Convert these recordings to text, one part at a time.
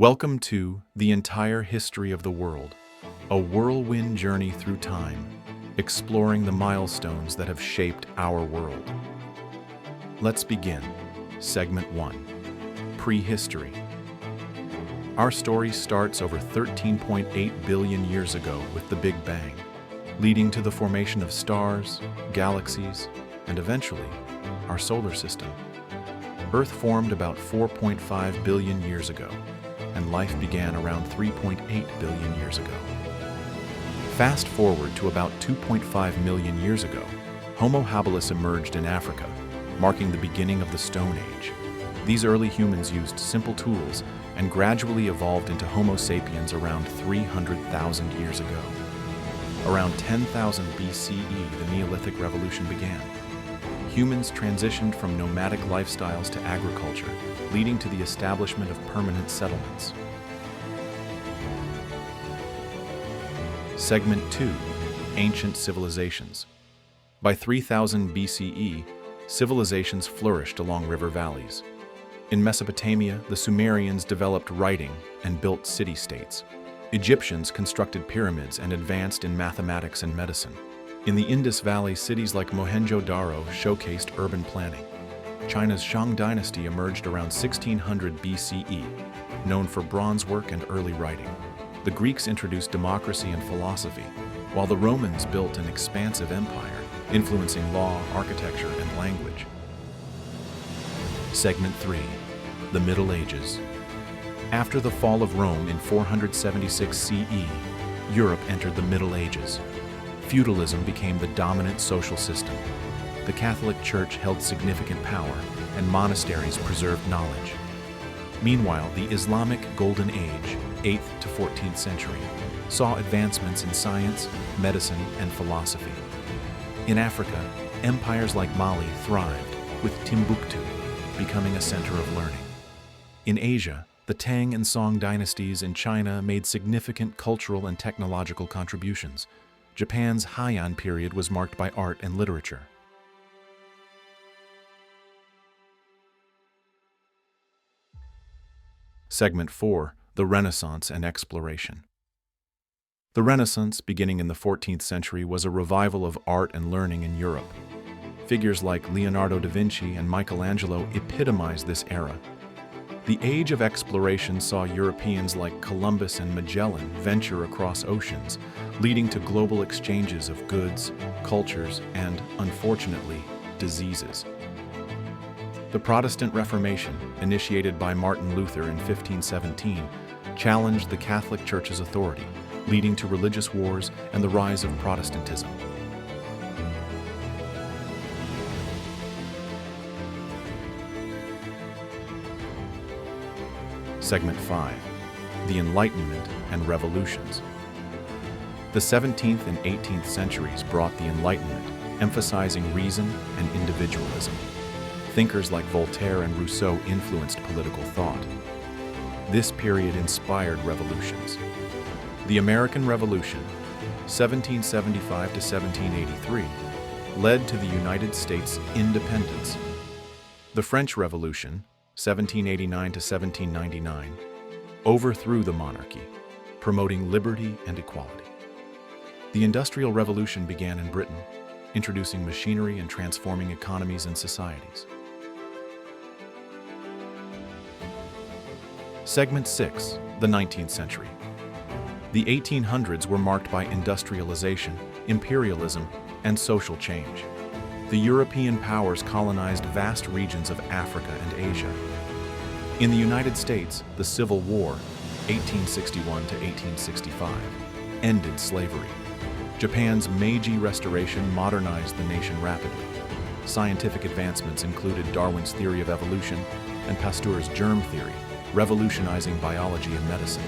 Welcome to The Entire History of the World, a whirlwind journey through time, exploring the milestones that have shaped our world. Let's begin. Segment 1. Prehistory. Our story starts over 13.8 billion years ago with the Big Bang, leading to the formation of stars, galaxies, and eventually, our solar system. Earth formed about 4.5 billion years ago, and life began around 3.8 billion years ago. Fast forward to about 2.5 million years ago, Homo habilis emerged in Africa, marking the beginning of the Stone Age. These early humans used simple tools and gradually evolved into Homo sapiens around 300,000 years ago. Around 10,000 BCE, the Neolithic Revolution began. Humans transitioned from nomadic lifestyles to agriculture, leading to the establishment of permanent settlements. Segment 2. Ancient Civilizations. By 3000 BCE, civilizations flourished along river valleys. In Mesopotamia, the Sumerians developed writing and built city-states. Egyptians constructed pyramids and advanced in mathematics and medicine. In the Indus Valley, cities like Mohenjo-Daro showcased urban planning. China's Shang dynasty emerged around 1600 BCE, known for bronze work and early writing. The Greeks introduced democracy and philosophy, while the Romans built an expansive empire, influencing law, architecture, and language. Segment 3. The Middle Ages. After the fall of Rome in 476 CE, Europe entered the Middle Ages. Feudalism became the dominant social system. The Catholic Church held significant power, and monasteries preserved knowledge. Meanwhile, the Islamic Golden Age, 8th to 14th century, saw advancements in science, medicine, and philosophy. In Africa, empires like Mali thrived, with Timbuktu becoming a center of learning. In Asia, the Tang and Song dynasties in China made significant cultural and technological contributions. Japan's Heian period was marked by art and literature. Segment 4. The Renaissance and Exploration. The Renaissance, beginning in the 14th century, was a revival of art and learning in Europe. Figures like Leonardo da Vinci and Michelangelo epitomized this era. The Age of Exploration saw Europeans like Columbus and Magellan venture across oceans, leading to global exchanges of goods, cultures, and, unfortunately, diseases. The Protestant Reformation, initiated by Martin Luther in 1517, challenged the Catholic Church's authority, leading to religious wars and the rise of Protestantism. Segment 5. The Enlightenment and Revolutions. The 17th and 18th centuries brought the Enlightenment, emphasizing reason and individualism. Thinkers like Voltaire and Rousseau influenced political thought. This period inspired revolutions. The American Revolution, 1775 to 1783, led to the United States' independence. The French Revolution, 1789 to 1799, overthrew the monarchy, promoting liberty and equality. The Industrial Revolution began in Britain, introducing machinery and transforming economies and societies. Segment 6. The 19th century. The 1800s were marked by industrialization, imperialism, and social change. The European powers colonized vast regions of Africa and Asia. In the United States, the Civil War, 1861 to 1865, ended slavery. Japan's Meiji Restoration modernized the nation rapidly. Scientific advancements included Darwin's theory of evolution and Pasteur's germ theory, revolutionizing biology and medicine.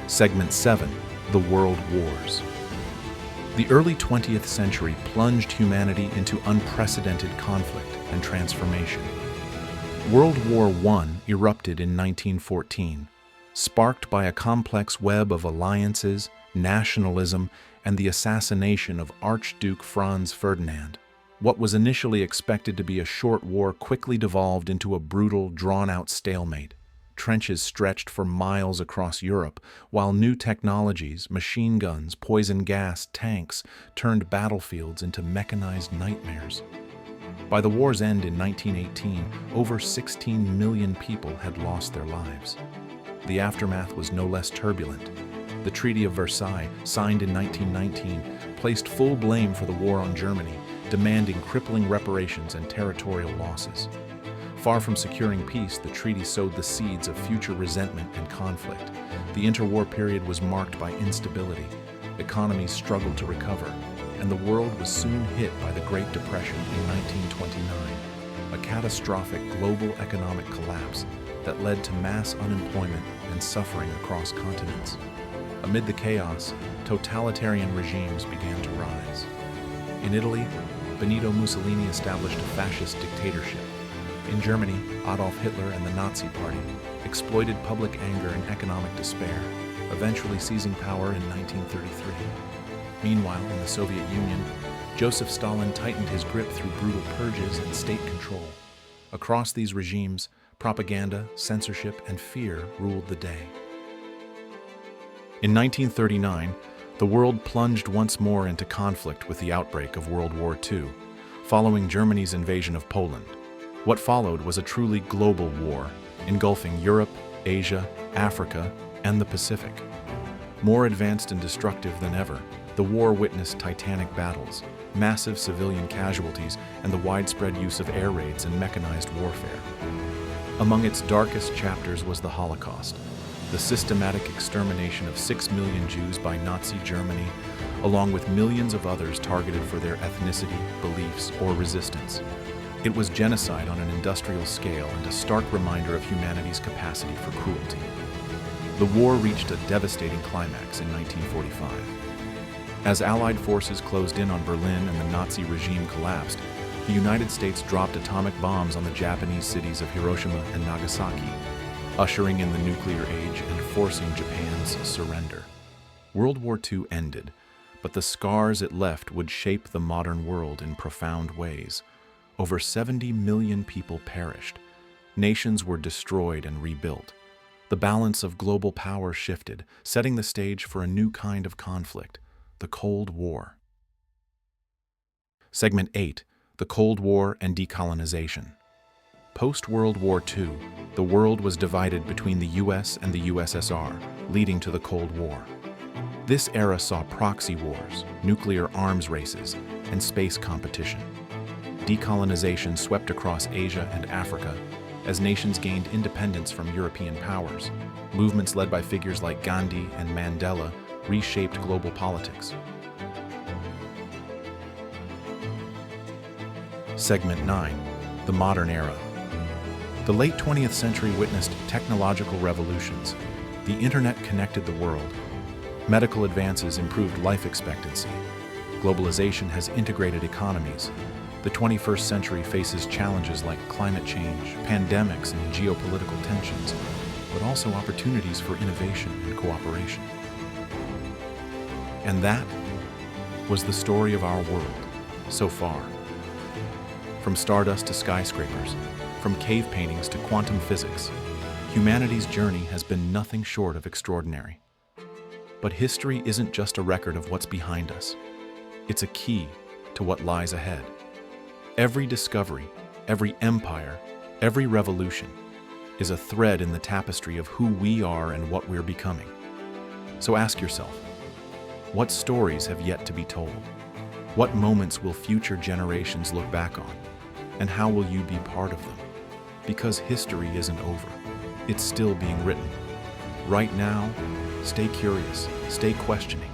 Segment 7. The World Wars. The early 20th century plunged humanity into unprecedented conflict and transformation. World War I erupted in 1914, sparked by a complex web of alliances, nationalism, and the assassination of Archduke Franz Ferdinand. What was initially expected to be a short war quickly devolved into a brutal, drawn-out stalemate. Trenches stretched for miles across Europe, while new technologies, machine guns, poison gas, tanks, turned battlefields into mechanized nightmares. By the war's end in 1918, over 16 million people had lost their lives. The aftermath was no less turbulent. The Treaty of Versailles, signed in 1919, placed full blame for the war on Germany, demanding crippling reparations and territorial losses. Far from securing peace, the treaty sowed the seeds of future resentment and conflict. The interwar period was marked by instability. Economies struggled to recover, and the world was soon hit by the Great Depression in 1929, a catastrophic global economic collapse that led to mass unemployment and suffering across continents. Amid the chaos, totalitarian regimes began to rise. In Italy, Benito Mussolini established a fascist dictatorship. In Germany, Adolf Hitler and the Nazi Party exploited public anger and economic despair, eventually seizing power in 1933. Meanwhile, in the Soviet Union, Joseph Stalin tightened his grip through brutal purges and state control. Across these regimes, propaganda, censorship, and fear ruled the day. In 1939, the world plunged once more into conflict with the outbreak of World War II, following Germany's invasion of Poland. What followed was a truly global war, engulfing Europe, Asia, Africa, and the Pacific. More advanced and destructive than ever, the war witnessed titanic battles, massive civilian casualties, and the widespread use of air raids and mechanized warfare. Among its darkest chapters was the Holocaust, the systematic extermination of 6 million Jews by Nazi Germany, along with millions of others targeted for their ethnicity, beliefs, or resistance. It was genocide on an industrial scale and a stark reminder of humanity's capacity for cruelty. The war reached a devastating climax in 1945. As Allied forces closed in on Berlin and the Nazi regime collapsed, the United States dropped atomic bombs on the Japanese cities of Hiroshima and Nagasaki, ushering in the nuclear age and forcing Japan's surrender. World War II ended, but the scars it left would shape the modern world in profound ways. Over 70 million people perished. Nations were destroyed and rebuilt. The balance of global power shifted, setting the stage for a new kind of conflict, the Cold War. Segment 8, the Cold War and Decolonization. Post-World War II, the world was divided between the US and the USSR, leading to the Cold War. This era saw proxy wars, nuclear arms races, and space competition. Decolonization swept across Asia and Africa as nations gained independence from European powers. Movements led by figures like Gandhi and Mandela reshaped global politics. Segment 9, the Modern Era. The late 20th century witnessed technological revolutions. The internet connected the world. Medical advances improved life expectancy. Globalization has integrated economies. The 21st century faces challenges like climate change, pandemics, and geopolitical tensions, but also opportunities for innovation and cooperation. And that was the story of our world so far. From stardust to skyscrapers, from cave paintings to quantum physics, humanity's journey has been nothing short of extraordinary. But history isn't just a record of what's behind us. It's a key to what lies ahead. Every discovery, every empire, every revolution is a thread in the tapestry of who we are and what we're becoming. So ask yourself, what stories have yet to be told? What moments will future generations look back on? And how will you be part of them? Because history isn't over. It's still being written. Right now, stay curious, stay questioning,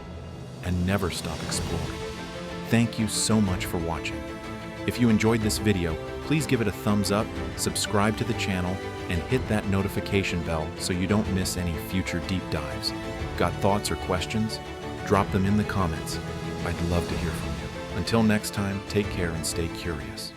and never stop exploring. Thank you so much for watching. If you enjoyed this video, please give it a thumbs up, subscribe to the channel, and hit that notification bell so you don't miss any future deep dives. Got thoughts or questions? Drop them in the comments. I'd love to hear from you. Until next time, take care and stay curious.